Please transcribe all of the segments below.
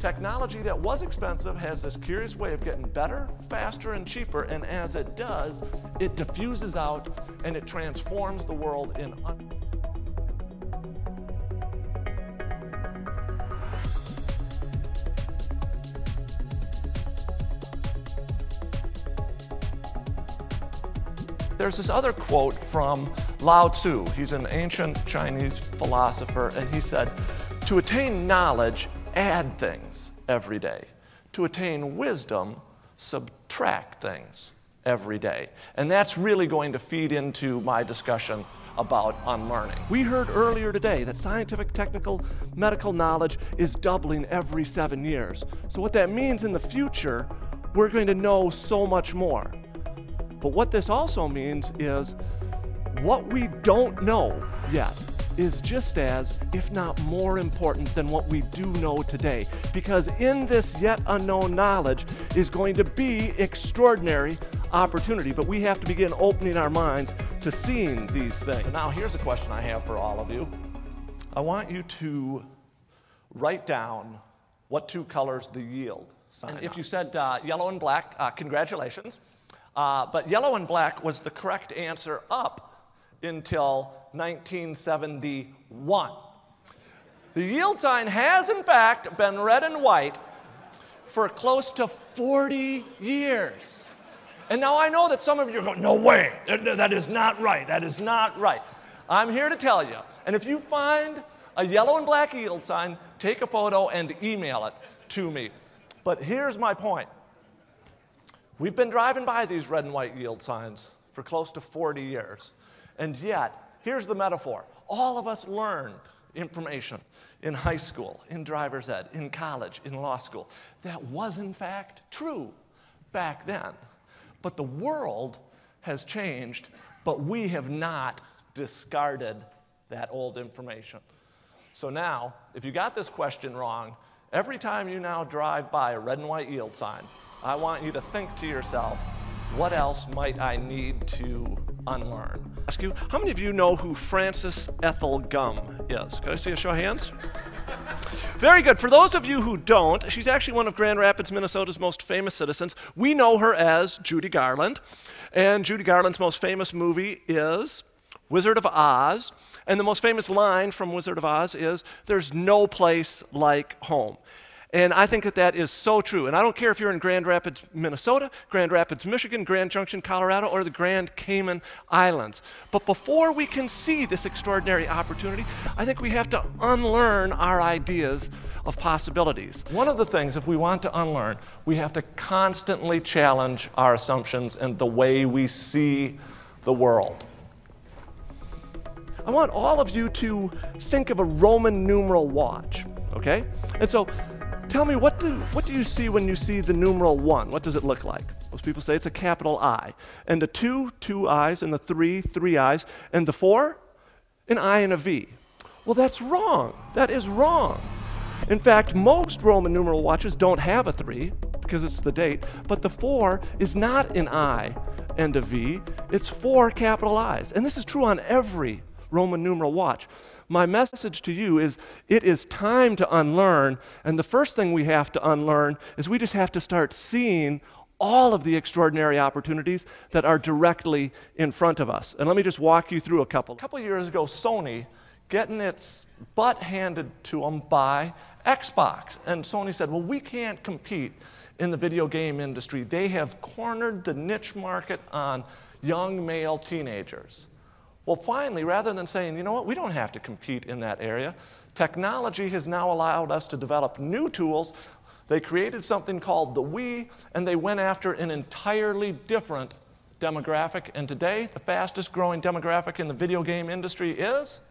Technology that was expensive has this curious way of getting better, faster, and cheaper, and as it does, it diffuses out and it transforms the world in There's this other quote from Lao Tzu. He's an ancient Chinese philosopher, and he said, "To attain knowledge, add things every day. To attain wisdom, subtract things every day." And that's really going to feed into my discussion about unlearning. We heard earlier today that scientific, technical, medical knowledge is doubling every 7 years. So what that means in the future, we're going to know so much more. But what this also means is what we don't know yet is just as, if not more important than what we do know today. Because in this yet unknown knowledge is going to be extraordinary opportunity, but we have to begin opening our minds to seeing these things. Now here's a question I have for all of you. I want you to write down what two colors the yield sign are. If you said yellow and black, congratulations. But yellow and black was the correct answer up until 1971. The yield sign has, in fact, been red and white for close to 40 years. And now I know that some of you are going, no way, that is not right, that is not right. I'm here to tell you, and if you find a yellow and black yield sign, take a photo and email it to me. But here's my point. We've been driving by these red and white yield signs for close to 40 years. And yet, here's the metaphor. All of us learned information in high school, in driver's ed, in college, in law school. That was, in fact, true back then. But the world has changed, but we have not discarded that old information. So now, if you got this question wrong, every time you now drive by a red and white yield sign, I want you to think to yourself, what else might I need to unlearn? Ask you, how many of you know who Frances Ethel Gum is? Can I see a show of hands? Very good. For those of you who don't, she's actually one of Grand Rapids, Minnesota's most famous citizens. We know her as Judy Garland, and Judy Garland's most famous movie is Wizard of Oz, and the most famous line from Wizard of Oz is, "There's no place like home." And I think that that is so true. And I don't care if you're in Grand Rapids, Minnesota, Grand Rapids, Michigan, Grand Junction, Colorado, or the Grand Cayman Islands. But before we can see this extraordinary opportunity, I think we have to unlearn our ideas of possibilities. One of the things, if we want to unlearn, we have to constantly challenge our assumptions and the way we see the world. I want all of you to think of a Roman numeral watch, okay? And so, tell me, what do you see when you see the numeral 1? What does it look like? Most people say it's a capital I. And the 2, 2 I's, and the 3, 3 I's, and the 4, an I and a V. Well, that's wrong. That is wrong. In fact, most Roman numeral watches don't have a 3 because it's the date, but the 4 is not an I and a V. It's 4 capital I's. And this is true on every Roman numeral watch. My message to you is it is time to unlearn, and the first thing we have to unlearn is we just have to start seeing all of the extraordinary opportunities that are directly in front of us. And let me just walk you through a couple. A couple years ago, Sony getting its butt handed to them by Xbox. And Sony said, well, we can't compete in the video game industry. They have cornered the niche market on young male teenagers. Well, finally, rather than saying, you know what, we don't have to compete in that area, technology has now allowed us to develop new tools. They created something called the Wii, and they went after an entirely different demographic. And today, the fastest growing demographic in the video game industry is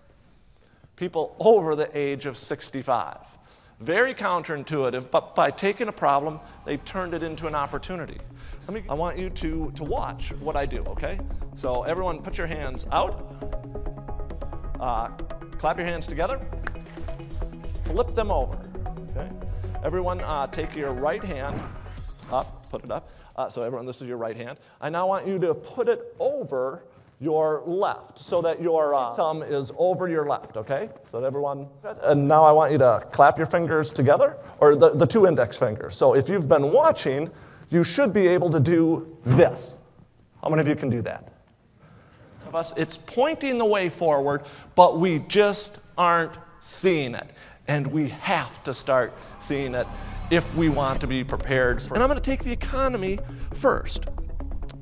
people over the age of 65. Very counterintuitive, but by taking a problem, they turned it into an opportunity. I want you to watch what I do, okay? So everyone put your hands out, clap your hands together, flip them over, okay? Everyone take your right hand up, put it up. So everyone, this is your right hand. I now want you to put it over your left, so that your thumb is over your left, okay? So that everyone, and now I want you to clap your fingers together, or the two index fingers. So if you've been watching, you should be able to do this. How many of you can do that? Of us, it's pointing the way forward, but we just aren't seeing it. And we have to start seeing it if we want to be prepared. And I'm going to take the economy first.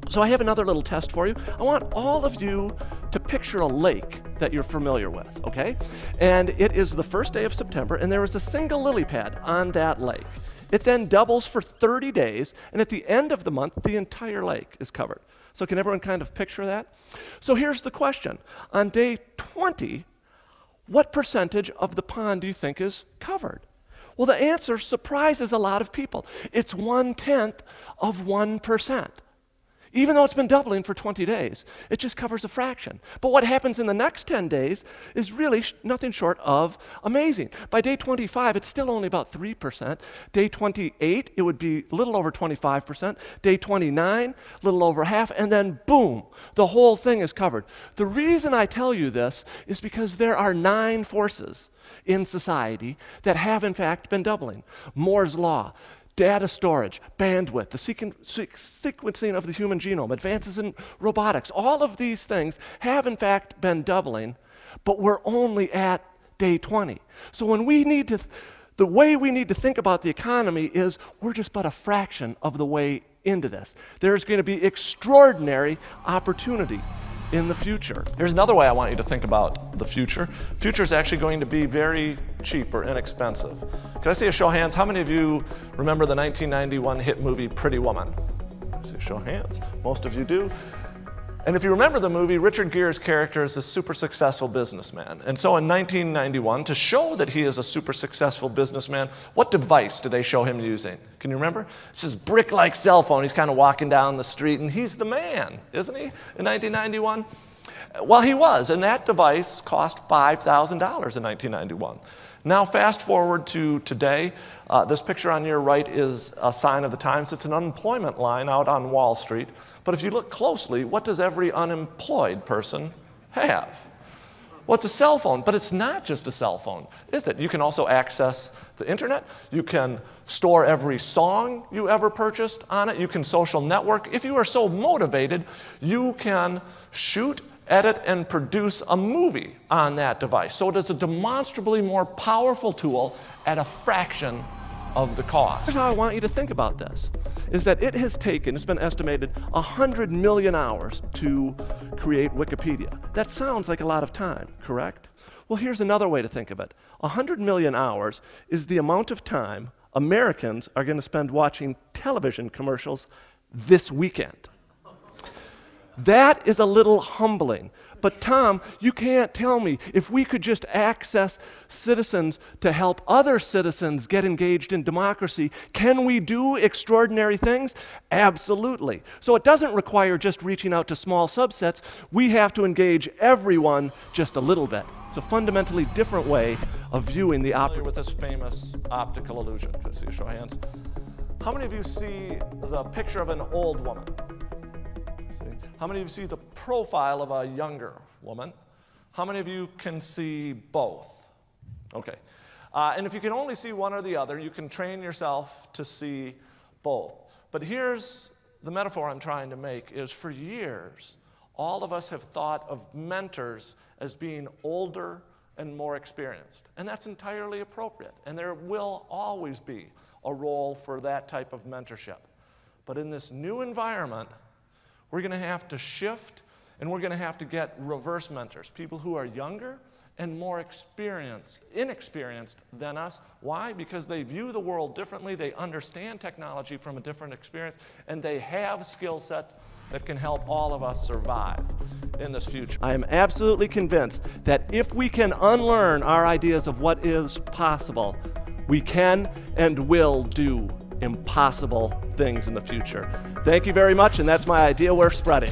So I have another little test for you. I want all of you to picture a lake that you're familiar with, okay? And it is the first day of September, and there is a single lily pad on that lake. It then doubles for 30 days, and at the end of the month, the entire lake is covered. So can everyone kind of picture that? So here's the question. On day 20, what percentage of the pond do you think is covered? Well, the answer surprises a lot of people. It's 1/10 of 1%. Even though it's been doubling for 20 days, it just covers a fraction. But what happens in the next 10 days is really nothing short of amazing. By day 25, it's still only about 3%. Day 28, it would be a little over 25%. Day 29, a little over half, and then boom, the whole thing is covered. The reason I tell you this is because there are 9 forces in society that have in fact been doubling. Moore's law, data storage, bandwidth, the sequencing of the human genome, advances in robotics, all of these things have in fact been doubling, but we're only at day 20. So when we need to, the way we need to think about the economy is we're just but a fraction of the way into this. There's going to be extraordinary opportunity in the future. Here's another way I want you to think about the future. Future is actually going to be very cheap or inexpensive. Can I see a show of hands? How many of you remember the 1991 hit movie Pretty Woman? I see a show of hands. Most of you do. And if you remember the movie, Richard Gere's character is a super successful businessman. And so in 1991, to show that he is a super successful businessman, what device do they show him using? Can you remember? It's this brick-like cell phone. He's kind of walking down the street, and he's the man, isn't he, in 1991? Well, he was, and that device cost $5,000 in 1991. Now, fast forward to today. This picture on your right is a sign of the times. It's an unemployment line out on Wall Street. But if you look closely, what does every unemployed person have? Well, it's a cell phone, but it's not just a cell phone, is it? You can also access the internet. You can store every song you ever purchased on it. You can social network. If you are so motivated, you can shoot, edit, and produce a movie on that device. So it is a demonstrably more powerful tool at a fraction of the cost. Here's how I want you to think about this, is that it has taken, it's been estimated, 100 million hours to create Wikipedia. That sounds like a lot of time, correct? Well, here's another way to think of it. 100 million hours is the amount of time Americans are going to spend watching television commercials this weekend. That is a little humbling. But Tom, you can't tell me, if we could just access citizens to help other citizens get engaged in democracy, can we do extraordinary things? Absolutely. So it doesn't require just reaching out to small subsets. We have to engage everyone just a little bit. It's a fundamentally different way of viewing the optical. With this famous optical illusion. Can I see a show of hands? How many of you see the picture of an old woman? How many of you see the profile of a younger woman? How many of you can see both? Okay. And if you can only see one or the other, you can train yourself to see both. But here's the metaphor I'm trying to make, is for years, all of us have thought of mentors as being older and more experienced. And that's entirely appropriate. And there will always be a role for that type of mentorship. But in this new environment, we're going to have to shift, and we're going to have to get reverse mentors, people who are younger and more inexperienced than us. Why? Because they view the world differently, they understand technology from a different experience, and they have skill sets that can help all of us survive in this future. I am absolutely convinced that if we can unlearn our ideas of what is possible, we can and will do impossible things in the future. Thank you very much, and that's my idea worth spreading.